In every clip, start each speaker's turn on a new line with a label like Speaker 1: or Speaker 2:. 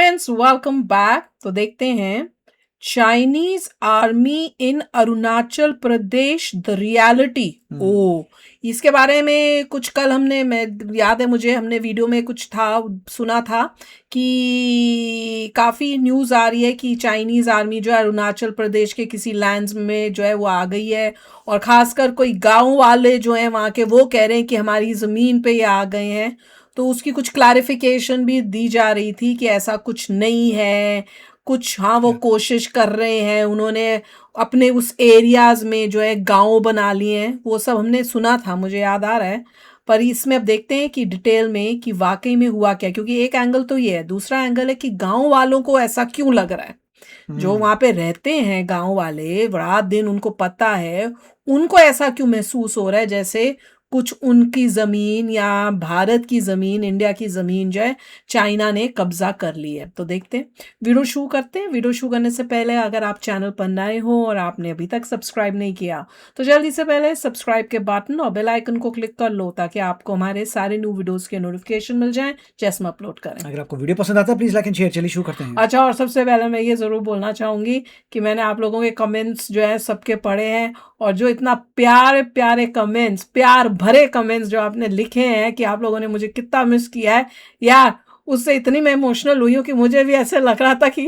Speaker 1: Friends, welcome back. तो देखते हैं Chinese army in Arunachal Pradesh the reality. ओ, इसके बारे में कुछ कल हमने, मैं याद है मुझे, हमने वीडियो में कुछ था, सुना था कि काफ़ी न्यूज़ आ रही है कि चाइनीज़ आर्मी जो है अरुणाचल प्रदेश के किसी लैंड्स में जो है वो आ गई है। और ख़ासकर कोई गांव वाले जो हैं वहाँ के, वो कह रहे हैं कि हमारी ज़मीन पे ये आ गए हैं। तो उसकी कुछ क्लैरिफिकेशन भी दी जा रही थी कि ऐसा कुछ नहीं है, कुछ हाँ वो कोशिश कर रहे हैं, उन्होंने अपने उस एरियाज में जो है गांव बना लिए हैं, वो सब हमने सुना था, मुझे याद आ रहा है। पर इसमें अब देखते हैं कि डिटेल में कि वाकई में हुआ क्या, क्योंकि एक एंगल तो ये है, दूसरा एंगल है कि गांव वालों को ऐसा क्यों लग रहा है। जो वहां पे रहते हैं गांव वाले, रात दिन उनको पता है, उनको ऐसा क्यों महसूस हो रहा है जैसे कुछ उनकी जमीन या भारत की जमीन, इंडिया की जमीन जो है चाइना ने कब्जा कर ली है। तो देखते हैं, वीडियो शुरू करते हैं। वीडियो शुरू करने से पहले अगर आप चैनल पर नए हो और आपने अभी तक सब्सक्राइब नहीं किया तो जल्दी से पहले सब्सक्राइब के बटन और बेल आइकन को क्लिक कर लो, ताकि आपको हमारे सारे न्यू वीडियोस के नोटिफिकेशन मिल जाएं जैसे हम अपलोड करें।
Speaker 2: अगर आपको वीडियो पसंद आता है प्लीज लाइक एंड शेयर। चलिए शुरू करते हैं।
Speaker 1: अच्छा, और सबसे पहले मैं ये ज़रूर बोलना चाहूँगी कि मैंने आप लोगों के कमेंट्स जो है सबके पढ़े हैं, और जो इतना प्यारे प्यारे कमेंट्स, प्यार भरे कमेंट्स जो आपने लिखे हैं कि आप लोगों ने मुझे कितना मिस किया है यार, उससे इतनी मैं इमोशनल हुई हूँ कि मुझे भी ऐसे लग रहा था कि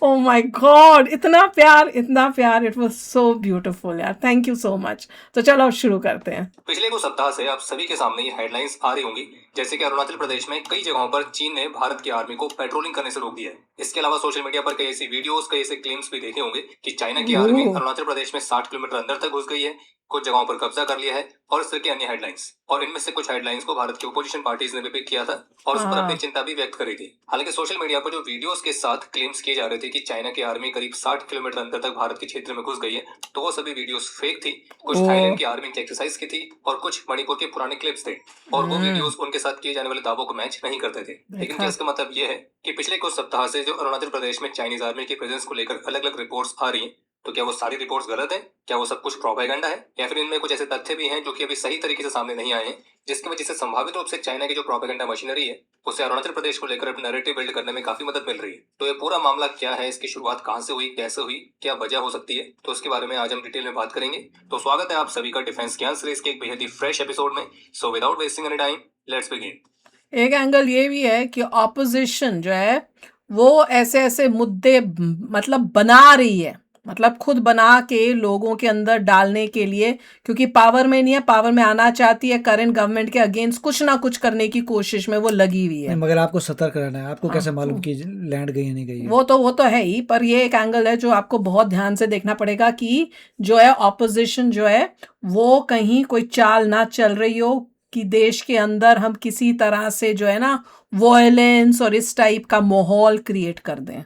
Speaker 1: ओ माय गॉड, इतना प्यार, इतना प्यार। इट वाज सो ब्यूटीफुल यार, थैंक यू सो मच। तो चलो अब शुरू करते हैं।
Speaker 3: पिछले कुछ सप्ताह से आप सभी के सामने ये हेडलाइंस आ रही होंगी, जैसे कि अरुणाचल प्रदेश में कई जगहों पर चीन ने भारत की आर्मी को पेट्रोलिंग करने से रोक दिया है। इसके अलावा सोशल मीडिया पर कई ऐसी वीडियोस, कई ऐसे क्लेम्स भी देखे होंगे कि चाइना की आर्मी अरुणाचल प्रदेश में 60 किलोमीटर अंदर तक घुस गई है, कुछ जगहों पर कब्जा कर लिया है, और इस तरह की अन्य हेडलाइंस। और इनमें से कुछ हेडलाइंस को भारत की ओपोजिशन पार्टीज ने भी पिक किया था और उस पर अपनी चिंता भी व्यक्त करी थी। हालांकि सोशल मीडिया पर जो वीडियोस के साथ क्लेम्स किए जा रहे थे कि चाइना की आर्मी करीब 60 किलोमीटर अंदर तक भारत के क्षेत्र में घुस गई है, तो वो सभी वीडियोस फेक थी। कुछ थाईलैंड की आर्मी की एक्सरसाइज की थी और कुछ मणिपुर के पुराने क्लिप्स थे, और वो वीडियोस उनके साथ किए जाने वाले दावों को मैच नहीं करते थे। लेकिन क्या इसका मतलब ये है कि पिछले कुछ सप्ताह से जो अरुणाचल प्रदेश में चाइनीज आर्मी की प्रेजेंस को लेकर अलग अलग रिपोर्ट्स आ रही हैं, तो क्या वो सारी रिपोर्ट्स गलत है? क्या वो सब कुछ प्रोपेगेंडा है, या फिर इनमें कुछ ऐसे तथ्य भी हैं जो कि अभी सही तरीके से सामने नहीं आए हैं, जिसकी वजह से संभावित रूप से चाइना की जो प्रोपेगेंडा मशीनरी है उसे अरुणाचल प्रदेश को लेकर अपना नैरेटिव बिल्ड करने में काफी मदद मिल रही है। तो ये पूरा मामला क्या है, इसकी शुरुआत कहां से हुई, कैसे हुई, क्या वजह हो सकती है, तो उसके बारे में आज हम डिटेल में बात करेंगे। तो स्वागत है आप सभी का डिफेंस ज्ञान सीरीज के एक बेहद ही फ्रेश एपिसोड में। So without wasting any time, let's begin.
Speaker 1: एक एंगल ये भी है कि ऑपोजिशन जो है वो ऐसे ऐसे मुद्दे मतलब बना रही है, मतलब खुद बना के लोगों के अंदर डालने के लिए, क्योंकि पावर में नहीं है, पावर में आना चाहती है, करंट गवर्नमेंट के अगेंस्ट कुछ ना कुछ करने की कोशिश में वो लगी हुई है।
Speaker 2: मगर आपको सतर्क रहना है। आपको कैसे मालूम कि लैंड गई है नहीं गई है?
Speaker 1: वो तो है ही, पर ये एक एंगल है जो आपको बहुत ध्यान से देखना पड़ेगा कि जो है ऑपोजिशन जो है वो कहीं कोई चाल ना चल रही हो कि देश के अंदर हम किसी तरह से जो है ना वॉयलेंस और इस टाइप का माहौल क्रिएट कर दें।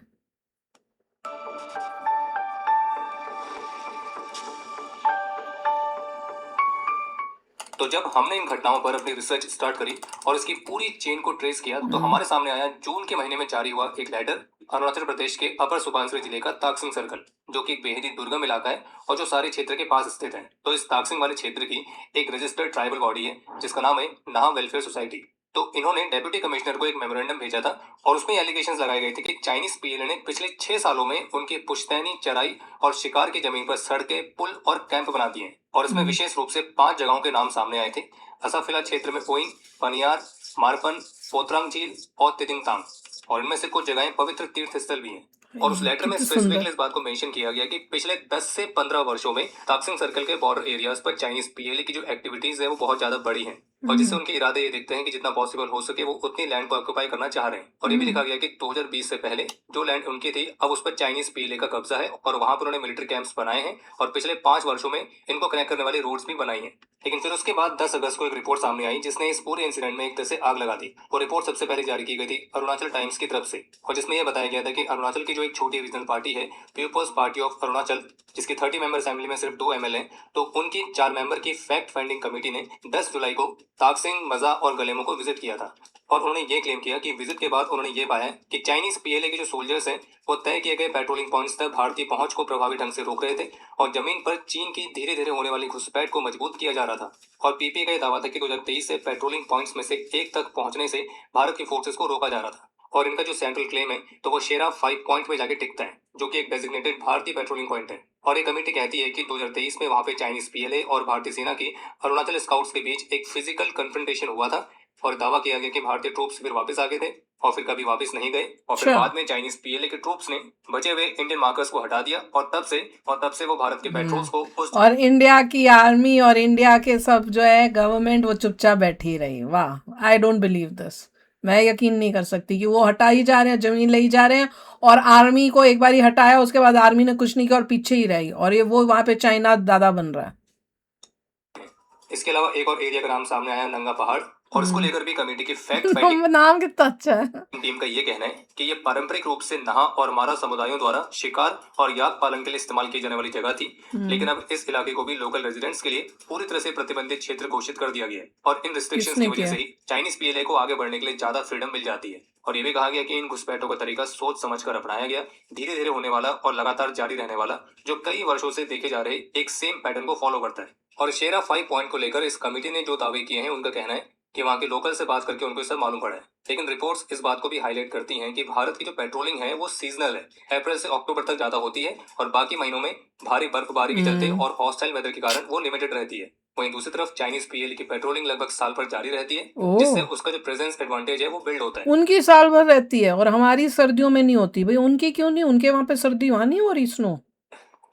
Speaker 3: तो जब हमने इन घटनाओं पर अपनी रिसर्च स्टार्ट करी और इसकी पूरी चेन को ट्रेस किया, तो हमारे सामने आया जून के महीने में जारी हुआ एक लेटर अरुणाचल प्रदेश के अपर सुबनसिरी जिले का ताकसिंग सर्कल, जो कि एक बेहद ही दुर्गम इलाका है और जो सारे क्षेत्र के पास स्थित है। तो इस ताकसिंग वाले क्षेत्र की एक रजिस्टर्ड ट्राइबल बॉडी है जिसका नाम है नाह वेलफेयर सोसाइटी। तो इन्होंने डेप्यूटी कमिश्नर को एक मेमोरेंडम भेजा था और उसमें एलिगेशंस लगाए गए थे कि चाइनीज पीएलए ने पिछले 6 सालों में उनकी पुश्तैनी, चराई और शिकार की जमीन पर सड़कें, पुल और कैंप बना दिए हैं। और इसमें विशेष रूप से 5 जगहों के नाम सामने आए थे: असाफिला क्षेत्र में ओइंग, पनियार, मारपन, पोतरांग झील और तिदिंगतांग। और इनमें से कुछ जगहें पवित्र तीर्थ स्थल भी हैं। और उस लेटर में स्पेसिफिकली इस बात को मेंशन किया गया कि पिछले 10 से 15 वर्षों में ताकसिंग सर्कल के बॉर्डर एरियाज पर चाइनीज पीएलए की जो एक्टिविटीज है वो बहुत ज्यादा बड़ी हैं, और जिससे उनके इरादे ये दिखते हैं कि जितना पॉसिबल हो सके वो उतनी लैंड को ऑक्यूपाई करना चाह रहे हैं। और ये भी लिखा गया कि 2020 से पहले जो लैंड उनकी थी अब उस पर चाइनीज पीएलए का कब्जा है, और वहां पर उन्होंने मिलिट्री कैंप्स बनाए हैं और पिछले 5 वर्षों में इनको कनेक्ट करने वाली रोड्स भी बनाई हैं। लेकिन फिर उसके बाद 10 अगस्त को एक रिपोर्ट सामने आई जिसने इस पूरे इंसिडेंट में एक तरह से आग लगा दी। वो रिपोर्ट सबसे पहले जारी की गई थी अरुणाचल टाइम्स की तरफ से, और जिसमें यह बताया गया था कि अरुणाचल की जो एक छोटी रीजनल पार्टी है, पीपल्स पार्टी ऑफ अरुणाचल, जिसकी 30 मेंबर असेंबली में सिर्फ 2 एमएलए, तो उनकी 4 मेंबर की फैक्ट फाइंडिंग कमेटी ने 10 जुलाई को ताकसिंग, मजा और गलेमो को विजिट किया था। और उन्होंने ये क्लेम किया कि विजिट के बाद उन्होंने ये पाया कि चाइनीज पीएलए के जो सोल्जर्स हैं वो तय किए गए पेट्रोलिंग पॉइंट्स तक भारतीय पहुंच को प्रभावी ढंग से रोक रहे थे, और जमीन पर चीन की धीरे धीरे होने वाली घुसपैठ को मजबूत किया जा रहा था। और पीपीए का दावा था कि 2023 से पेट्रोलिंग पॉइंट्स में से एक तक पहुंचने से भारत की फोर्सेस को रोका जा रहा था। और इनका जो सेंट्रल क्लेम है तो वो शेरा 5 पॉइंट में जाके टिकता है, जो कि एक डेजिग्नेटेड भारतीय पेट्रोलिंग पॉइंट है। और ये कमेटी कहती है कि 2023 में वहां पे चाइनीज पीएलए और भारतीय सेना की अरुणाचल स्काउट्स के बीच एक फिजिकल कन्फ्रंटेशन हुआ था और दावा किया गया कि भारतीय ट्रूप्स फिर वापस आ गए थे और फिर कभी वापस नहीं गए और फिर
Speaker 1: अच्छा।
Speaker 3: बाद में चाइनीज पीएलए के ट्रूप्स ने बचे हुए इंडियन मार्कर्स को हटा दिया और तब से वो भारत के पेट्रोल्स को उस
Speaker 1: और इंडिया की आर्मी और इंडिया के सब जो है गवर्नमेंट वो चुपचाप बैठी रही। वाह, आई डोंट बिलीव दिस। मैं यकीन नहीं कर सकती कि वो हटा ही जा रहे हैं, जमीन ले ही जा रहे हैं और आर्मी को एक बार ही हटाया, उसके बाद आर्मी ने कुछ नहीं किया और पीछे ही रही, और ये वो वहां पे चाइना दादा बन रहा है।
Speaker 3: इसके अलावा एक और एरिया का नाम सामने आया, नंगा पहाड़, और इसको लेकर भी कमेटी की फैक्ट फाइंडिंग
Speaker 1: नाम कितना अच्छा है।
Speaker 3: टीम का ये कहना है कि ये पारंपरिक रूप से नहा और मारा समुदायों द्वारा शिकार और याक पालन के लिए इस्तेमाल की जाने वाली जगह थी, लेकिन अब इस इलाके को भी लोकल रेजिडेंट्स के लिए पूरी तरह से प्रतिबंधित क्षेत्र घोषित कर दिया गया है और इन रिस्ट्रिक्शंस
Speaker 1: किसने
Speaker 3: की वजह
Speaker 1: किया?
Speaker 3: से ही चाइनीज पीएलए को आगे बढ़ने के लिए ज्यादा फ्रीडम मिल जाती है। और ये भी कहा गया कि इन घुसपैठों का तरीका सोच समझकर अपनाया गया, धीरे धीरे होने वाला और लगातार जारी रहने वाला, जो कई वर्षों से देखे जा रहे एक सेम पैटर्न को फॉलो करता है। और शेरा 5 पॉइंट को लेकर इस कमेटी ने जो दावे किए हैं उनका कहना है कि वहां के लोकल से बात करके उनको सब मालूम पड़ा है, लेकिन रिपोर्ट्स इस बात को भी हाईलाइट करती हैं कि भारत की जो पेट्रोलिंग है वो सीजनल है, अप्रैल से अक्टूबर तक ज्यादा होती है और बाकी महीनों में भारी बर्फबारी के चलते और हॉस्टाइल वेदर के कारण वो लिमिटेड रहती है। वहीं दूसरी तरफ चाइनीज पीएलए की पेट्रोलिंग लगभग साल भर जारी रहती है,
Speaker 1: ओह।
Speaker 3: जिससे उसका जो प्रेजेंस एडवांटेज है वो बिल्ड होता है।
Speaker 1: उनकी साल भर रहती है और हमारी सर्दियों में नहीं होती। भाई उनकी क्यों नहीं? उनके वहां पे सर्दी वहां नहीं हो रही, स्नो।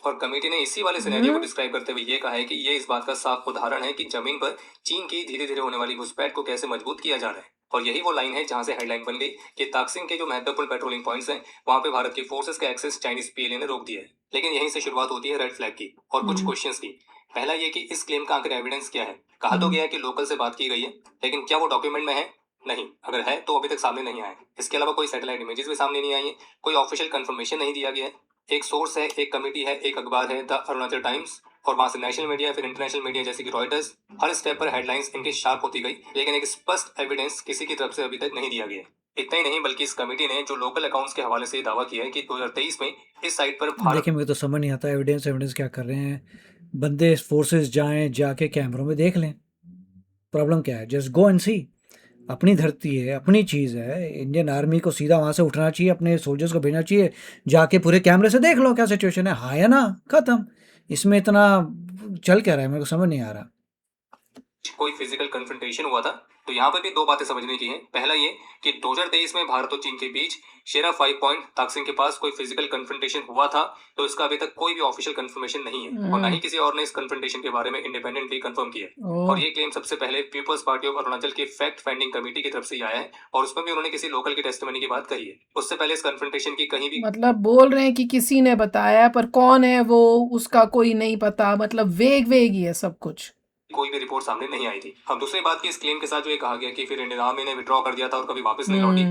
Speaker 3: और कमेटी ने इसी वाले सिनेरियो को डिस्क्राइब करते हुए ये कहा है कि ये इस बात का साफ उदाहरण है कि जमीन पर चीन की धीरे धीरे होने वाली घुसपैठ को कैसे मजबूत किया जा रहा है। और यही वो लाइन है जहां से हेडलाइन बन गई कि ताकसिंग के जो महत्वपूर्ण पेट्रोलिंग पॉइंट्स हैं वहां पे भारत की फोर्सेस का एक्सेस चाइनीज पीएलए ने रोक दिया है। लेकिन यहीं से शुरुआत होती है रेड फ्लैग की और कुछ क्वेश्चंस की। पहला ये कि इस क्लेम का आखिर एविडेंस क्या है। कहा तो गया है कि लोकल से बात की गई है, लेकिन क्या वो डॉक्यूमेंट में है? नहीं, अगर है तो अभी तक सामने नहीं आया। इसके अलावा कोई सैटेलाइट इमेजेस भी सामने नहीं आई है, कोई ऑफिशियल कंफर्मेशन नहीं दिया गया है। एक सोर्स है, एक कमेटी है, एक अखबार है द अरुणाचल टाइम्स, और वहां से नेशनल मीडिया, फिर इंटरनेशनल मीडिया जैसे कि रॉयटर्स, हर स्टेप पर हेडलाइंस इनकी शार्प होती गई, लेकिन एक स्पष्ट एविडेंस किसी की तरफ से अभी तक नहीं दिया गया। इतना ही नहीं, बल्कि इस कमेटी ने जो लोकल अकाउंट्स के हवाले से दावा किया है कि 2023 में इस साइट पर भारत
Speaker 2: देखिए, मुझे तो समझ नहीं आता एविडेंस क्या कर रहे हैं। बंदे फोर्सेस जाएं, जाके कैमरों में देख लें, प्रॉब्लम क्या है? जस्ट गो एंड सी। अपनी धरती है, अपनी चीज़ है। इंडियन आर्मी को सीधा वहाँ से उठना चाहिए, अपने सोल्जर्स को भेजना चाहिए, जाके पूरे कैमरे से देख लो क्या सिचुएशन है। हाँ या ना, खत्म। इसमें इतना चल क्या रहा है, मेरे को समझ नहीं आ रहा।
Speaker 3: कोई फिजिकल कन्फ्रंटेशन हुआ था। तो यहाँ पर भी दो बातें समझने की हैं। पहला ये कि 2023 में भारत और चीन के बीच शेरा 5 पॉइंट ताकसिंग के पास कोई फिजिकल कन्फ्रंटेशन हुआ था, तो इसका अभी तक कोई भी ऑफिशियल कंफर्मेशन नहीं है और ना ही किसी और ने इस कन्फ्रंटेशन के बारे में इंडिपेंडेंटली कंफर्म किया है। और ये क्लेम सबसे पहले पीपल्स पार्टी ऑफ अरुणाचल की फैक्ट फाइंडिंग कमेटी की तरफ से आया है और उसमें भी उन्होंने किसी लोकल की टेस्टिमनी की बात कही है। उससे पहले इस कन्फ्रंटेशन की कहीं भी
Speaker 1: मतलब बोल रहे हैं कि किसी ने बताया, पर कौन है वो उसका कोई नहीं पता। मतलब वेग ही है सब कुछ।
Speaker 3: कोई भी रिपोर्ट सामने नहीं आई थी। अब दूसरी बात की इस क्लेम के साथ जो ये कहा गया कि फिर इंडियन आर्मी ने विड्रॉ कर दिया था और कभी वापस नहीं लौटी,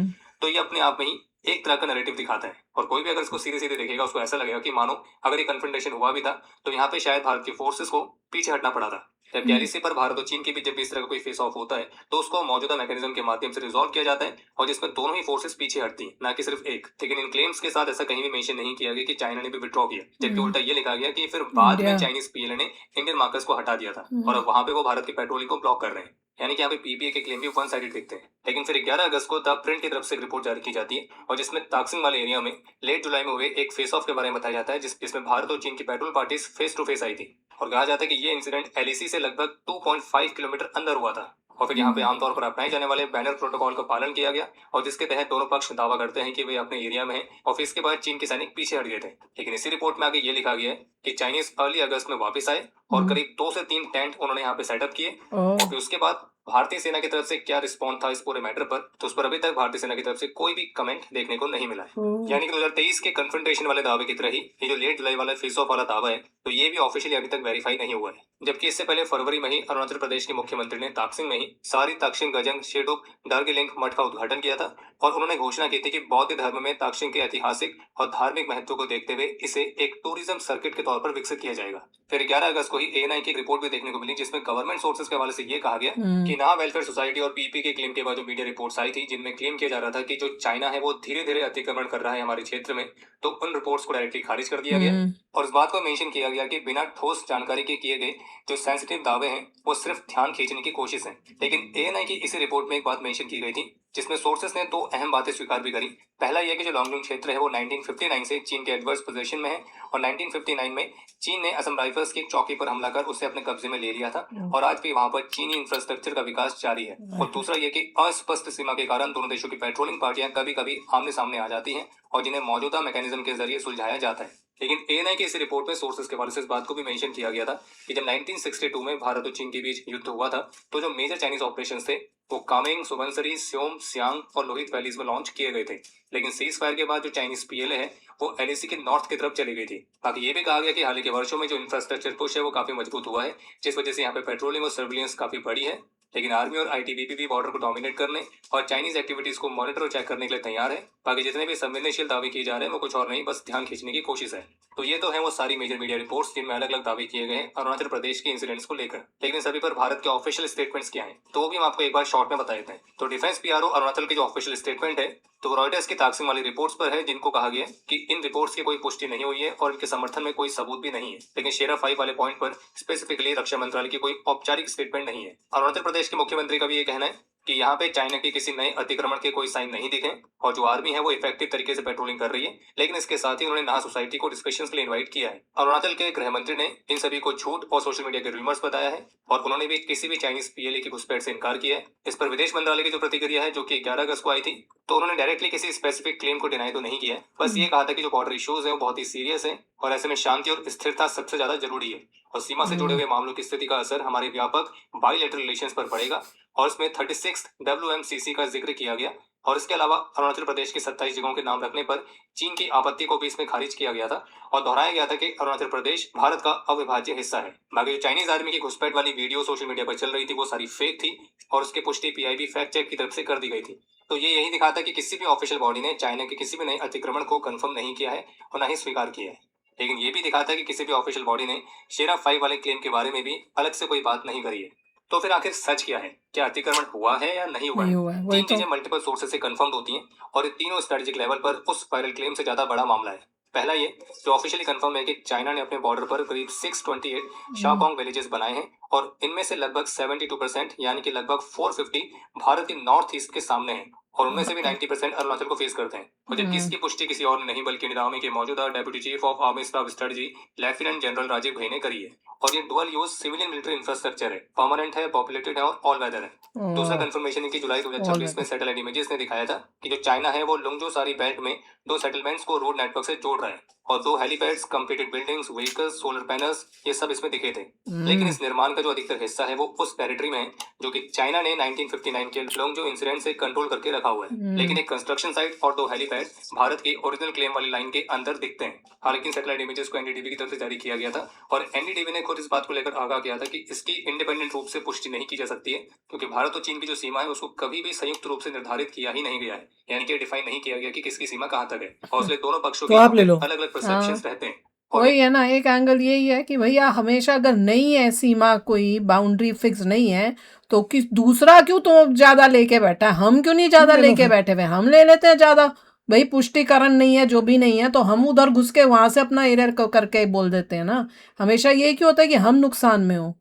Speaker 3: तो ये अपने आप में ही एक तरह का नैरेटिव दिखाता है। और कोई भी अगर इसको सीधे सीधे देखेगा उसको ऐसा लगेगा कि मानो अगर ये कन्फ्रंटेशन हुआ भी था तो यहाँ पे शायद भारत की फोर्सेस को पीछे हटना पड़ा था। जब गैलिसी पर भारत और चीन के बीच जब इस तरह का कोई फेस ऑफ होता है तो उसको मौजूदा मैकेनिज्म के माध्यम से रिजॉल्व किया जाता है और जिसमें दोनों ही फोर्सेस पीछे हटती हैं, ना कि सिर्फ एक। लेकिन इन क्लेम्स के साथ ऐसा कहीं भी मेंशन नहीं किया गया कि चाइना ने भी विड्रॉ किया, जबकि उल्टा ये लिखा गया कि फिर बाद में चाइनीज पीएलए ने इंडियन मार्कर्स को हटा दिया था और अब वहां पे वो भारत की पेट्रोलिंग को ब्लॉक कर रहे हैं। यानी कि यहाँ पे पीपीए के क्लेम भी वन साइडेड दिखते हैं। लेकिन फिर 11 अगस्त को द प्रिंट की तरफ से एक रिपोर्ट जारी की जाती है और जिसमें ताकसिंग वाले एरिया में लेट जुलाई में हुए एक फेस ऑफ के बारे में बताया जाता है, जिसमें भारत और चीन की patrol parties face to face आई थी। और कहा जाता है कि ये इंसिडेंट एलएसी से लगभग 2.5 किलोमीटर अंदर हुआ था। और फिर यहाँ पे आमतौर पर अपनाए जाने वाले बैनर प्रोटोकॉल का पालन किया गया और जिसके तहत दोनों पक्ष दावा करते हैं कि वे अपने एरिया में हैं और फिर इसके बाद चीन के सैनिक पीछे हट गए थे। लेकिन इसी रिपोर्ट में आगे ये लिखा गया है कि चाइनीज अर्ली अगस्त में वापस आए और करीब 2 से 3 टेंट उन्होंने यहाँ पे सेटअप किए और फिर उसके बाद भारतीय सेना की तरफ से क्या रिस्पॉन्स था इस पूरे मैटर पर, तो उस पर अभी तक भारतीय सेना की तरफ से कोई भी कमेंट देखने को नहीं मिला है। यानी कि 2023 के कन्फ्रंटेशन वाले दावे की तरह ही ये जो लेट जुलाई वाला फेस ऑफ वाला दावा है तो ये भी ऑफिशियली अभी तक वेरीफाई नहीं हुआ है। जबकि इससे पहले फरवरी में ही अरुणाचल प्रदेश के मुख्यमंत्री ने ताकसिंग में ही सारी ताकसिंग गजंग शेडुक दार्जिलिंग मठ का उद्घाटन किया था और उन्होंने घोषणा की थी कि बौद्ध धर्म में ताकसिंग के ऐतिहासिक और धार्मिक महत्व को देखते हुए इसे एक टूरिज्म सर्किट के तौर पर विकसित किया जाएगा। फिर 11 अगस्त को ही एएनआई की एक रिपोर्ट भी देखने को मिली जिसमें गवर्नमेंट सोर्सेज के हवाले से ये कहा गया कि ना वेलफेयर सोसाइटी और पीपी के क्लेम के बाद जो मीडिया रिपोर्ट्स आई थी जिनमें क्लेम किया जा रहा था कि जो चाइना है वो धीरे धीरे अतिक्रमण कर रहा है हमारे क्षेत्र में, तो उन रिपोर्ट्स को डायरेक्टली खारिज कर दिया गया और इस बात को मेंशन किया गया कि बिना ठोस जानकारी के किए गए जो सेंसिटिव दावे हैं वो सिर्फ ध्यान खींचने की कोशिश है। लेकिन एएनआई की इसी रिपोर्ट में एक बात मेंशन की गई थी जिसमें सोर्सेस ने दो अहम बातें स्वीकार भी करी। पहला यह कि जो लॉन्गडिंग क्षेत्र है वो 1959 से चीन के एडवर्स पोजीशन में है और 1959 में चीन ने असम राइफल्स की एक चौकी पर हमला कर उसे अपने कब्जे में ले लिया था और आज भी वहां पर चीनी इंफ्रास्ट्रक्चर का विकास जारी है। और दूसरा यह कि अस्पष्ट सीमा के कारण दोनों देशों की पेट्रोलिंग पार्टियां कभी कभी आमने सामने आ जाती हैं और जिन्हें मौजूदा मैकेनिज्म के जरिए सुलझाया जाता है। लेकिन ANI की इस रिपोर्ट में सोर्सेस के हवाले से इस बात को भी मेंशन किया गया था कि जब 1962 में भारत और चीन के बीच युद्ध हुआ था तो जो मेजर चाइनीज ऑपरेशंस थे वो कामेंग, सुबनसिरी, स्योम, सियांग और लोहित वैलीज में लॉन्च किए गए थे। लेकिन सीज फायर के बाद जो चाइनीज PLA है वो LAC के नॉर्थ की तरफ चली गई थी। बाकी ये भी कहा गया कि हाल के वर्षों में जो इंफ्रास्ट्रक्चर पुश है वो काफी मजबूत हुआ है, जिस वजह से यहाँ पे पेट्रोलिंग और सर्विलियंस काफी बढ़ी है। लेकिन आर्मी और ITBP भी बॉर्डर को डोमिनेट करने और चाइनीज एक्टिविटीज को मॉनिटर और चेक करने के लिए तैयार है। बाकी जितने भी संवेदनशील दावे किए जा रहे हैं वो कुछ और नहीं, बस ध्यान खींचने की कोशिश है। तो ये तो है वो सारी मेजर मीडिया रिपोर्ट्स जिनमें अलग अलग दावे किए गए हैं अरुणाचल प्रदेश के इंसिडेंट्स को लेकर। लेकिन सभी पर भारत के ऑफिशियल स्टेटमेंट्स क्या हैं तो वो भी हम आपको एक बार शॉर्ट में बता देते हैं। तो डिफेंस PRO अरुणाचल के जो ऑफिशियल स्टेटमेंट है तो रॉयटर्स की ताकसिंग वाली रिपोर्ट्स पर है, जिनको कहा गया कि इन रिपोर्ट्स की कोई पुष्टि नहीं हुई है और इनके समर्थन में कोई सबूत भी नहीं है। लेकिन शेरा 5 वाले पॉइंट पर स्पेसिफिकली रक्षा मंत्रालय की कोई औपचारिक स्टेटमेंट नहीं है। अरुणाचल प्रदेश के मुख्यमंत्री का भी ये कहना है कि यहाँ पे चाइना के किसी नए अतिक्रमण के कोई साइन नहीं दिखे और जो आर्मी है वो इफेक्टिव तरीके से पेट्रोलिंग कर रही है। लेकिन इसके साथ ही उन्होंने नाहा सोसाइटी को डिस्कशंस के लिए इनवाइट किया है। अरुणाचल के गृह मंत्री ने इन सभी को झूठ और सोशल मीडिया के रूमर्स बताया है और उन्होंने भी किसी भी चाइनीज PLA की घुसपैठ से इनकार किया है। इस पर विदेश मंत्रालय की जो प्रतिक्रिया है जो कि 11 अगस्त को आई थी तो उन्होंने डायरेक्टली किसी स्पेसिफिक क्लेम को डिनाई तो नहीं किया है, बस ये कहा था कि जो बॉर्डर इश्यूज है वो बहुत ही सीरियस है और ऐसे में शांति और स्थिरता सबसे ज्यादा जरूरी है और सीमा से जुड़े हुए मामलों की स्थिति का असर हमारे व्यापक बायलैटरल रिलेशंस पर पड़ेगा। और इसमें 36 WMCC का जिक्र किया गया और इसके अलावा अरुणाचल प्रदेश की 27 जगहों के नाम रखने पर चीन की आपत्ति को भी इसमें खारिज किया गया था और दोहराया गया था कि अरुणाचल प्रदेश भारत का अविभाज्य हिस्सा है। बाकी जो चाइनीज आर्मी की घुसपैठ वाली वीडियो सोशल मीडिया पर चल रही थी वो सारी फेक थी और उसकी पुष्टि PIB फैक्ट चेक की तरफ से कर दी गई थी। तो ये यही दिखाता कि किसी भी ऑफिशियल बॉडी ने चाइना के किसी भी नए अतिक्रमण को कंफर्म नहीं किया है और न ही स्वीकार किया है। लेकिन ये भी दिखाता है कि किसी भी ऑफिशियल बॉडी ने शेरा 5 वाले क्लेम के बारे में भी अलग से कोई बात नहीं करी है। तो फिर आखिर सच क्या है, क्या अतिक्रमण हुआ है या नहीं हुआ है? तीन चीजें मल्टीपल सोर्सेज से कंफर्म होती हैं और ये तीनों स्ट्रेटेजिक लेवल पर उस वायरल क्लेम से ज्यादा बड़ा मामला है। पहला ये जो ऑफिशियली कंफर्म है कि चाइना ने अपने बॉर्डर पर करीब 628 शाओकोंग विलेजेस बनाए हैं और इनमें से लगभग 72% यानी कि लगभग 450 भारत के नॉर्थ ईस्ट के सामने हैं और उनमें से भी 90% अरुणाचल को फेस करते हैं। और जबकि इसकी पुष्टि किसी और ने नहीं बल्कि इंडियन आर्मी के मौजूदा deputy chief of army staff strategy lieutenant general Rajiv Ghai ने करी है। और ये dual use civilian military infrastructure है, परमानेंट है, पॉपुलेटेड है और ऑल वेदर है। दूसरा कंफर्मेशन इनकी जुलाई 2026 में सैटेलाइट इमेजेस ने दिखाया था कि जो चाइना है वो लुंगजो सारी बेल्ट में 2 सेटलमेंट्स को रोड नेटवर्क से जोड़ रहा है और 2 helipads, completed buildings, vehicles, solar panels ये सब इसमें दिखे थे। लेकिन इस निर्माण का जो अधिकतर हिस्सा है वो उस टेरिटरी में है जो कि चाइना ने 1959 के लुंगजो इंसिडेंट से कंट्रोल करके रखा हुआ है। लेकिन एक कंस्ट्रक्शन साइट और 2 हेलीपैड भारत की ओरिजिनल क्लेम वाली लाइन के अंदर दिखते हैं। हालांकि सैटेलाइट इमेजेस को NDTV की तरफ से जारी किया गया था और NDTV ने खुद इस बात को लेकर आगाह किया था कि इसकी इंडिपेंडेंट रूप से पुष्टि नहीं की जा सकती है क्योंकि भारत और चीन की जो सीमा है उसको कभी भी संयुक्त रूप से निर्धारित किया ही नहीं गया है, यानी कि डिफाइन नहीं किया गया कि किसकी सीमा कहाँ तक है और इसलिए दोनों पक्षों के अलग अलग परसेप्शंस रहते हैं।
Speaker 1: वही है ना, एक एंगल यही है कि भैया हमेशा अगर नहीं है सीमा, कोई बाउंड्री फिक्स नहीं है तो किस दूसरा क्यों तो ज्यादा लेके बैठा है, हम क्यों नहीं ज्यादा लेके बैठे हुए, हम ले लेते हैं ज्यादा। भाई पुष्टिकरण नहीं है, जो भी नहीं है तो हम उधर घुस के वहां से अपना एरियर करके बोल देते हैं ना। हमेशा यही क्यों होता है कि हम नुकसान में हो।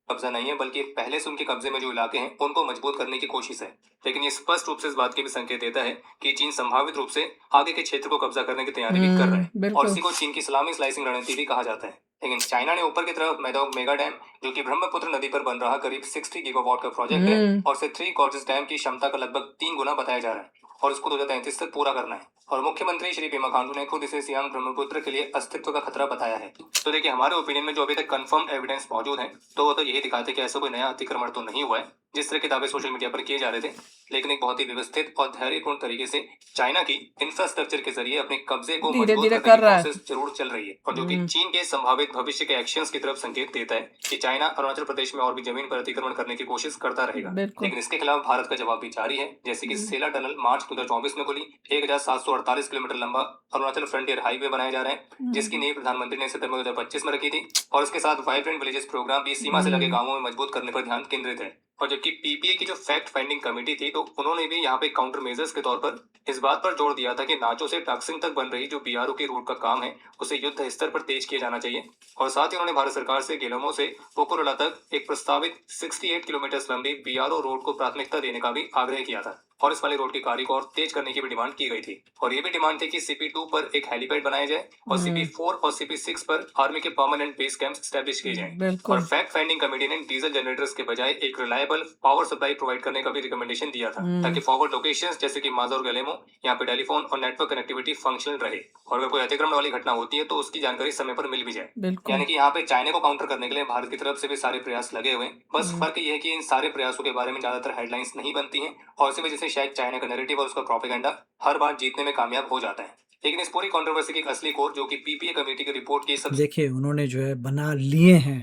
Speaker 3: कब्जा नहीं है बल्कि पहले से उनके कब्जे में जो इलाके हैं उनको मजबूत करने की कोशिश है। लेकिन ये स्पष्ट रूप से इस बात के भी संकेत देता है कि चीन संभावित रूप से आगे के क्षेत्र को कब्जा करने की तैयारी भी कर रहा है और इसी को चीन की सलामी स्लाइसिंग रणनीति भी कहा जाता है। लेकिन चाइना ने ऊपर की तरफ मैडोग मेगा डैम जो कि ब्रह्मपुत्र नदी पर बन रहा करीब 60 गीगावाट का प्रोजेक्ट है और से 3 गॉर्जेस डैम की क्षमता का लगभग 3 गुना बताया जा रहा है और इसको 2033 तक पूरा करना है। और मुख्यमंत्री श्री पेमा खांडू ने खुद इसे सियांग ब्रह्मपुत्र के लिए अस्तित्व का खतरा बताया है। तो देखिए हमारे ओपिनियन में जो अभी तक कंफर्म एविडेंस मौजूद है तो वो तो यही दिखाते हैं कि ऐसा कोई नया अतिक्रमण तो नहीं हुआ है जिस तरह के दावे सोशल मीडिया पर किए जा रहे थे। लेकिन एक बहुत ही व्यवस्थित और धैर्यपूर्ण तरीके से चाइना की इंफ्रास्ट्रक्चर के जरिए अपने कब्जे को मजबूत करने की प्रोसेस जरूर चल रही है और जो कि चीन के संभावित भविष्य के एक्शंस की तरफ संकेत देता है कि चाइना अरुणाचल प्रदेश में और भी जमीन पर अतिक्रमण करने की कोशिश करता रहेगा। लेकिन इसके खिलाफ भारत का जवाब भी जारी है, जैसे कि सेला टनल मार्च 2024 में खुली 1748 किलोमीटर लंबा अरुणाचल फ्रंटियर हाईवे बनाया जा रहा है जिसकी नींव प्रधानमंत्री ने सितंबर 2025 में रखी थी और इसके साथ वाइब्रेंट विलेजेस प्रोग्राम भी सीमा से लगे गांवों में मजबूत करने पर ध्यान केंद्रित है। और जबकि पीपीए की जो फैक्ट फाइंडिंग कमेटी थी, तो उन्होंने भी यहाँ पे काउंटर मेजर्स के तौर पर इस बात पर जोर दिया था कि नाचो से टाक्सिंग तक बन रही जो बीआरओ की रूट का काम है उसे युद्ध स्तर पर तेज किया जाना चाहिए। और साथ ही उन्होंने भारत सरकार से गेलमो से पोकोरोला तक एक प्रस्तावित 68 किलोमीटर लंबी बीआरओ रोड को प्राथमिकता देने का भी आग्रह किया था और इस वाले रोड के कार्य को और तेज करने की भी डिमांड की गई थी। और ये भी डिमांड थी कि CP2 पर एक हेलीपैड बनाया जाए और CP4 और CP6 पर आर्मी के परमानेंट बेस कैंप स्टैब्लिश किए जाएं। और
Speaker 1: बिल्कुल
Speaker 3: फैक्ट फाइंडिंग कमेटी ने डीजल जनरेटर्स के बजाय एक रिलायबल पावर सप्लाई प्रोवाइड करने का भी रिकमेंडेशन दिया था ताकि फॉरवर्ड लोकेशंस जैसे कि माजा और गलेमो यहाँ पे टेलीफोन और नेटवर्क कनेक्टिविटी फंक्शनल रहे और अगर कोई अतिक्रमण वाली घटना होती है तो उसकी जानकारी समय पर मिल भी जाए।
Speaker 1: बिल्कुल
Speaker 3: यानी कि यहाँ पे चाइना को काउंटर करने के लिए भारत की तरफ से भी सारे प्रयास लगे हुए हैं। बस फर्क ये है कि इन सारे प्रयासों के बारे में ज्यादातर हेडलाइंस नहीं बनती हैं और इसी वजह से शायद चाइना का नैरेटिव और उसका प्रोपेगेंडा हर बार जीतने में कामयाब हो जाता है। लेकिन इस पूरी कंट्रोवर्सी की एक असली कोर जो कि पीपीए कमेटी की रिपोर्ट की सब
Speaker 2: देखिए उन्होंने जो है बना लिए हैं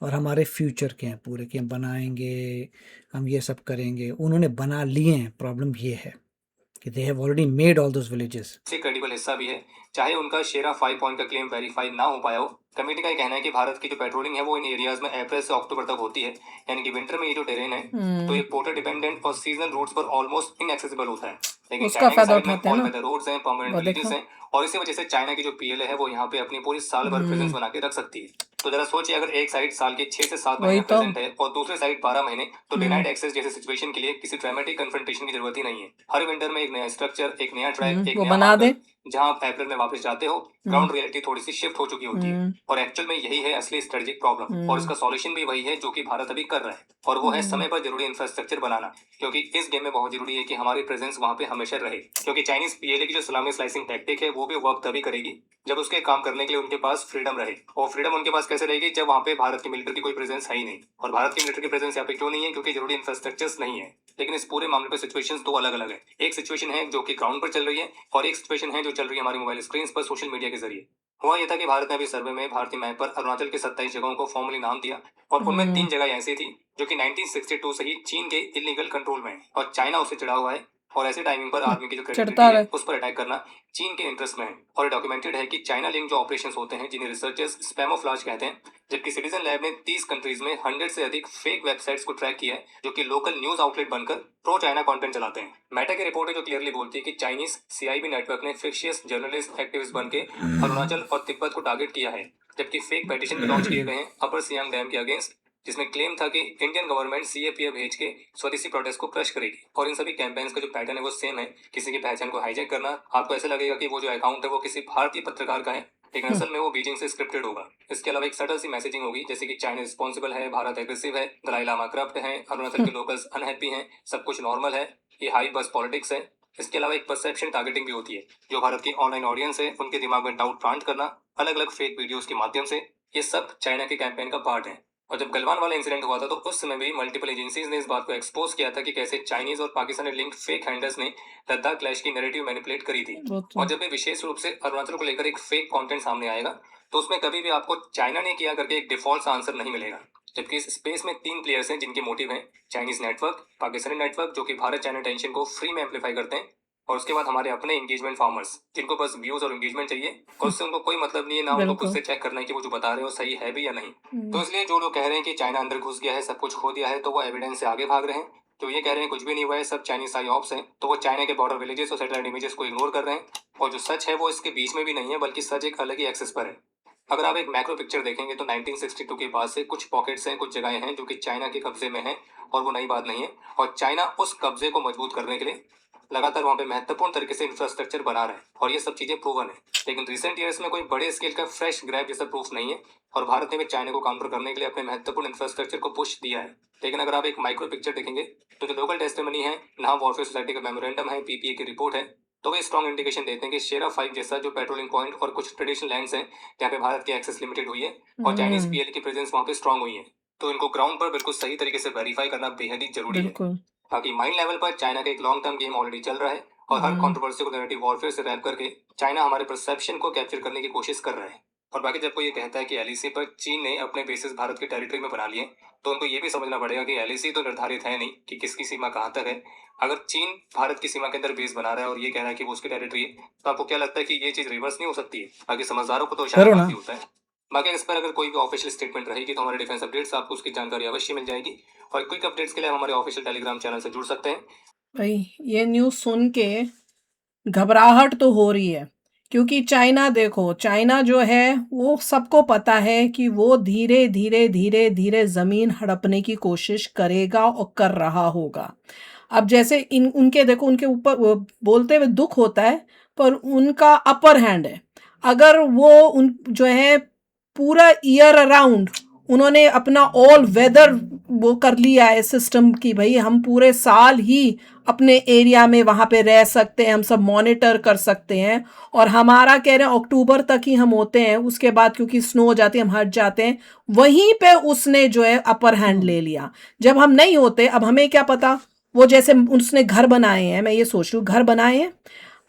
Speaker 2: और हमारे फ्यूचर के हैं पूरे कि हम बनाएंगे, हम ये सब करेंगे, उन्होंने बना लिए हैं। प्रॉब्लम ये है कि they have already made all those villages.
Speaker 3: से क्रेडिबल हिस्सा भी है, चाहे उनका शेरा 5 पॉइंट का क्लेम वेरीफाई ना हो पाया हो। कमेटी का ये कहना है कि भारत की जो पेट्रोलिंग है वो इन एरियाज में अप्रैल से अक्टूबर तक होती है, यानी कि विंटर में ये जो टेरेन है तो ये पोर्टर डिपेंडेंट और सीजनल रूट्स पर ऑलमोस्ट इनएक्सेसिबल होता है। लेकिन
Speaker 1: उसका
Speaker 3: चाइना के
Speaker 1: फायदा
Speaker 3: साइड में
Speaker 1: उठाते हैं
Speaker 3: ऑल
Speaker 1: ना।
Speaker 3: वेदर रोड्स हैं, परमानेंट
Speaker 1: वो
Speaker 3: विलेजेस
Speaker 1: देखो
Speaker 3: हैं और इसी वजह से चाइना की जो पीएलए है वो यहाँ पे अपनी पूरी साल भर प्रेजेंस बना के रख सकती है। तो जरा सोचिए अगर एक साइड साल के 6 से 7 महीने
Speaker 1: वही तो
Speaker 3: प्रेजेंट है और दूसरे साइड 12 महीने, तो डिनाइड एक्सेस जैसे सिचुएशन के लिए किसी ड्रामेटिक कन्फ्रंटेशन की जरूरत ही नहीं है। हर विंटर में एक नया स्ट्रक्चर, एक नया ट्रैक, एक
Speaker 1: वो
Speaker 3: नया
Speaker 1: बना दे
Speaker 3: मार्कर जहां आप अप्रैल में वापस जाते हो, ग्राउंड रियलिटी थोड़ी सी शिफ्ट हो चुकी होती है और एक्चुअल में यही है असली स्ट्रेटेजिक प्रॉब्लम और इसका सॉल्यूशन भी वही है जो कि भारत अभी कर रहा है और वो है समय पर जरूरी इंफ्रास्ट्रक्चर बनाना। क्योंकि इस गेम में बहुत जरूरी है कि हमारी प्रेजेंस वहां पे हमेशा रहे, क्योंकि चाइनीज पीएलए की जो सलामी स्लाइसिंग टैक्टिक है वो भी वर्क तभी करेगी जब उसके काम करने के लिए उनके पास फ्रीडम रहे। और फ्रीडम उनके पास कैसे रहेगी जब वहां पे भारत की मिलिट्री की कोई प्रेजेंस है ही नहीं। और भारत की मिलिट्री की प्रेजेंस यहाँ पे क्यों नहीं है? क्योंकि जरूरी इंफ्रास्ट्रक्चर्स नहीं है। लेकिन इस पूरे मामले पे सिचुएशंस दो अलग अलग है। एक सिचुएशन है जो कि ग्राउंड पर चल रही है और एक सिचुएशन है जो चल रही है हमारी मोबाइल स्क्रीन पर सोशल मीडिया के जरिए। हुआ यह था कि भारत ने अभी सर्वे में भारतीय मैप पर अरुणाचल के 27 जगहों को फॉर्मली नाम दिया और उनमें 3 जगह ऐसी थी जो कि 1962 से ही चीन के इलीगल कंट्रोल में है और चाइना उससे चिढ़ा हुआ है और ऐसे टाइमिंग पर आर्मी की जो
Speaker 1: चढ़ता
Speaker 3: क्रेडिबिलिटी
Speaker 1: रहे
Speaker 3: है उस पर अटैक करना चीन के इंटरेस्ट में है। और डॉक्यूमेंटेड है कि चाइना लिंक जो ऑपरेशंस होते हैं जिन्हें रिसर्चर्स स्पैमोफ्लाज कहते हैं, जबकि सिटीजन लैब ने 30 कंट्रीज में 100 से अधिक फेक वेबसाइट्स को ट्रैक किया है जो कि लोकल न्यूज आउटलेट बनकर प्रो चाइना कंटेंट चलाते हैं। मेटा की रिपोर्ट है जो क्लियरली बोलती है कि चाइनीज सीआईबी नेटवर्क ने फिक्शियस जर्नलिस्ट एक्टिविस्ट बन के अरुणाचल और तिब्बत को टारगेट किया है, जबकि फेक पेटिशन भी लॉन्च किए गए हैं अपर सियांग डैम के अगेंस्ट, जिसमें क्लेम था कि इंडियन गवर्नमेंट सीएपीएफ भेज के स्वदेशी प्रोटेस्ट को क्रश करेगी। और इन सभी कैंपेन्स का जो पैटर्न है वो सेम है, किसी की पहचान को हाईजैक करना। आपको ऐसा लगेगा कि वो जो अकाउंट है वो किसी भारतीय पत्रकार का है, लेकिन असल में वो बीजिंग से स्क्रिप्टेड होगा। इसके अलावा एक सटल सी मैसेजिंग होगी जैसे कि चाइना रिस्पॉन्सिबल है, भारत एग्रेसिव है, दलाई लामा करप्ट है, अरुणाचल के लोकल्स अनहैप्पी हैं, सब कुछ नॉर्मल है, ये हाई बस पॉलिटिक्स है। इसके अलावा एक परसेप्शन टारगेटिंग भी होती है जो भारत की ऑनलाइन ऑडियंस है उनके दिमाग में डाउट प्लांट करना अलग अलग फेक वीडियोस के माध्यम से। ये सब चाइना के कैंपेन का पार्ट है। और जब गलवान वाला इंसिडेंट हुआ था तो उस समय भी मल्टीपल एजेंसीज ने इस बात को एक्सपोज किया था कि कैसे चाइनीज और पाकिस्तानी लिंक फेक हैंडल्स ने लद्दाख क्लैश की नैरेटिव मैनिपुलेट करी थी।
Speaker 1: वो तो
Speaker 3: और जब भी विशेष रूप से अरुणाचल को लेकर एक फेक कंटेंट सामने आएगा तो उसमें कभी भी आपको चाइना ने किया करके एक डिफॉल्ट आंसर नहीं मिलेगा। जबकि इस स्पेस में 3 प्लेयर्स हैं जिनके मोटिव हैं चाइनीज नेटवर्क, पाकिस्तानी नेटवर्क जो कि भारत चाइना टेंशन को फ्री में एम्पलीफाई करते हैं, और उसके बाद हमारे अपने एंगेजमेंट फार्मर्स जिनको बस व्यूज और एंगेजमेंट चाहिए और उससे उनको कोई मतलब नहीं है, ना उनको खुद से चेक करना है कि वो जो बता रहे हो सही है भी या नहीं। तो इसलिए जो लोग कह रहे हैं कि चाइना अंदर घुस गया है, सब कुछ खो दिया है, तो वो एविडेंस से आगे भाग रहे हैं। जो ये कह रहे हैं कुछ भी नहीं हुआ है, सब चाइनीज साइऑप्स हैं, तो वो चाइना के बॉर्डर विलेजेस और सैटेलाइट इमेजेस को इग्नोर कर रहे हैं। और जो सच है वो इसके बीच में भी नहीं है, बल्कि सच एक अलग ही एक्सेस पर है। अगर आप एक मैक्रो पिक्चर देखेंगे तो 1962 के बाद से कुछ पॉकेट्स हैं, कुछ जगहें हैं जो कि चाइना के कब्जे में हैं और वो नई बात नहीं है। और चाइना उस कब्जे को मजबूत करने के लिए लगातार वहाँ पे महत्वपूर्ण तरीके से इंफ्रास्ट्रक्चर बना रहा है और ये सब चीजें प्रूवन है। लेकिन रिसेंट ईयर्स में कोई बड़े स्केल का फ्रेश ग्रैब जैसा प्रूफ नहीं है और भारत ने भी चाइना को काउंटर करने के लिए अपने महत्वपूर्ण इंफ्रास्ट्रक्चर को पुश दिया है। लेकिन अगर आप एक माइक्रो पिक्चर देखेंगे तो जो लोकल टेस्टिमनी है, नाम वॉरफेयर सोसाइटी का मेमोरेंडम है, पीपीए की रिपोर्ट है, तो वे स्ट्रॉन्ग इंडिकेशन देते हैं कि शेरा 5 जैसा जो पेट्रोलिंग पॉइंट और कुछ ट्रेडिशनल लैंड्स हैं जहाँ पे भारत की एक्सेस लिमिटेड हुई है और चाइनीज पीएल की प्रेजेंस वहाँ पे स्ट्रॉन्ग हुई है। तो इनको ग्राउंड पर बिल्कुल सही तरीके से वेरीफाई करना बेहद ही जरूरी है। बाकी माइंड लेवल पर चाइना का एक लॉन्ग टर्म गेम ऑलरेडी चल रहा है और हर कंट्रोवर्सी को नैरेटिव वॉरफेयर से रैप करके चाइना हमारे परसेप्शन को कैप्चर करने की कोशिश कर रहा है। और बाकी जब कोई ये कहता है कि एलईसी पर चीन ने अपने बेसिस भारत के टेरिटरी में बना लिए, तो उनको ये भी समझना पड़ेगा कि एलईसी तो निर्धारित है नहीं कि किसकी सीमा कहाँ तक है। अगर चीन भारत की सीमा के अंदर बेस बना रहा है और ये कह रहा है कि वो उसकी टेरिटरी है, तो आपको क्या लगता है कि ये चीज रिवर्स नहीं हो सकती है? बाकी समझदारों को तो इशारा काफी होता है। बाकी इस पर अगर कोई भी ऑफिशियल स्टेटमेंट रहेगी तो हमारे डिफेंस अपडेट्स आपको उसकी जानकारी अवश्य मिल जाएगी। और क्विक अपडेट्स के लिए हमारे ऑफिशियल टेलीग्राम चैनल से जुड़ सकते हैं।
Speaker 1: भाई ये न्यूज़ सुन के घबराहट तो हो रही है, क्योंकि चाइना देखो, चाइना जो है वो सबको पता है कि वो धीरे धीरे धीरे धीरे ज़मीन हड़पने की कोशिश करेगा और कर रहा होगा। अब जैसे इन उनके देखो, उनके ऊपर वो बोलते हुए दुख होता है, पर उनका अपर हैंड है। अगर वो उन जो है पूरा ईयर अराउंड उन्होंने अपना ऑल वेदर वो कर लिया है सिस्टम की, भाई हम पूरे साल ही अपने एरिया में वहाँ पे रह सकते हैं, हम सब मॉनिटर कर सकते हैं, और हमारा कह रहे हैं अक्टूबर तक ही हम होते हैं, उसके बाद क्योंकि स्नो हो जाती है हम हट जाते हैं। वहीं पे उसने जो है अपर हैंड ले लिया। जब हम नहीं होते, अब हमें क्या पता, वो जैसे उसने घर बनाए हैं, मैं ये सोच रही हूँ घर बनाए हैं,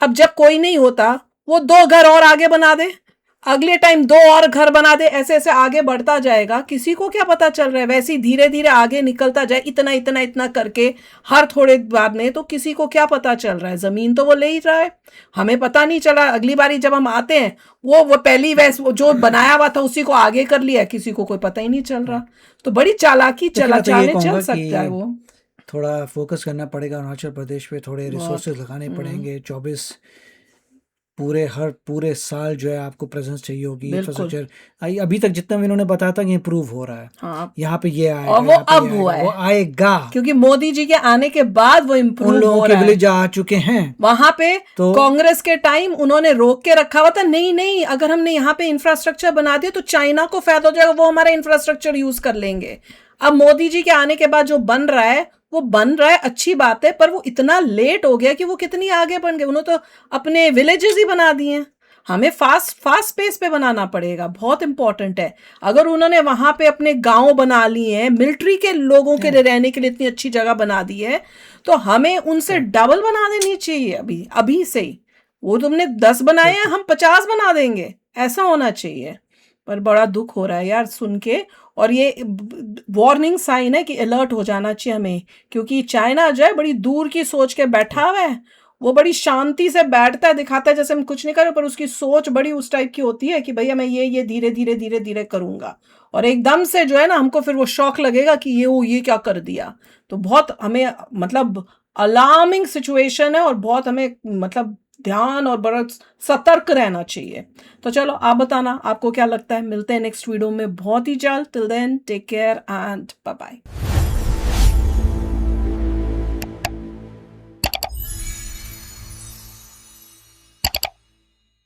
Speaker 1: अब जब कोई नहीं होता वो 2 घर और आगे बना दे, अगले टाइम 2 और घर बना दे, ऐसे ऐसे आगे बढ़ता जाएगा। किसी को क्या पता चल रहा है, वैसे ही धीरे धीरे आगे निकलता जाए, इतना इतना इतना करके हर थोड़े बाद में, तो किसी को क्या पता चल रहा है, जमीन तो वो ले ही रहा है, हमें पता नहीं चला। अगली बारी जब हम आते हैं वो पहली वैस वो जो बनाया हुआ था उसी को आगे कर लिया, किसी को कोई पता ही नहीं चल रहा। तो बड़ी चालाकी
Speaker 2: लेकिन मैं तो ये
Speaker 1: चाले
Speaker 2: कहूँगा
Speaker 1: चल सकता है
Speaker 2: कि
Speaker 1: वो।
Speaker 2: थोड़ा फोकस करना पड़ेगा अरुणाचल प्रदेश पे, थोड़े
Speaker 1: बहुत
Speaker 2: रिसोर्सेज लगाने पड़ेंगे। 24 पूरे साल जो है आपको प्रेजेंस चाहिए होगी,
Speaker 1: बिल्कुल।
Speaker 2: इंफ्रास्ट्रक्चर। अभी तक जितना भी इन्होंने बताया था कि इम्प्रूव हो रहा है,
Speaker 1: हाँ,
Speaker 2: यहाँ पे ये आएगा,
Speaker 1: और वो
Speaker 2: यहाँ पे
Speaker 1: अब
Speaker 2: ये
Speaker 1: हुआ
Speaker 2: आएगा, वो
Speaker 1: है,
Speaker 2: आएगा।
Speaker 1: क्योंकि मोदी जी के आने के बाद वो
Speaker 2: उन
Speaker 1: इम्प्रूव
Speaker 2: लोगों
Speaker 1: हो
Speaker 2: के
Speaker 1: रहा है।
Speaker 2: विलेज आ चुके हैं,
Speaker 1: वहां पे
Speaker 2: तो
Speaker 1: कांग्रेस के टाइम उन्होंने रोक के रखा हुआ था, नहीं नहीं अगर हमने यहाँ पे इंफ्रास्ट्रक्चर बना दिया तो चाइना को फायदा हो जाएगा, वो हमारा इंफ्रास्ट्रक्चर यूज कर लेंगे। अब मोदी जी के आने के बाद जो बन रहा है वो बन रहा है, अच्छी बात है, पर वो इतना लेट हो गया कि वो कितनी आगे बन गए, उन्होंने तो अपने विलेजेस ही बना दिए हैं। हमें फास्ट पेस पे बनाना पड़ेगा, बहुत इंपॉर्टेंट है। अगर उन्होंने वहां पे अपने गांव बना लिए हैं, मिलिट्री के लोगों के लिए रहने के लिए इतनी अच्छी जगह बना दी है, तो हमें उनसे डबल बना देनी चाहिए अभी अभी से ही। वो तुमने 10 बनाए हैं, हम 50 बना देंगे, ऐसा होना चाहिए। पर बड़ा दुख हो रहा है यार सुन के, और ये वार्निंग साइन है कि अलर्ट हो जाना चाहिए हमें, क्योंकि चाइना जो है बड़ी दूर की सोच के बैठा हुआ है। वो बड़ी शांति से बैठता है, दिखाता है जैसे हम कुछ नहीं कर रहे, पर उसकी सोच बड़ी उस टाइप की होती है कि भैया मैं ये धीरे धीरे धीरे धीरे करूंगा, और एकदम से जो है ना हमको फिर वो शौक लगेगा कि ये क्या कर दिया। तो बहुत हमें मतलब अलार्मिंग सिचुएशन है, और बहुत हमें मतलब ध्यान और बड़ा सतर्क रहना चाहिए। तो चलो आप बताना आपको क्या लगता है, मिलते हैं नेक्स्ट वीडियो में बहुत ही जल्द। Till then take care and bye bye.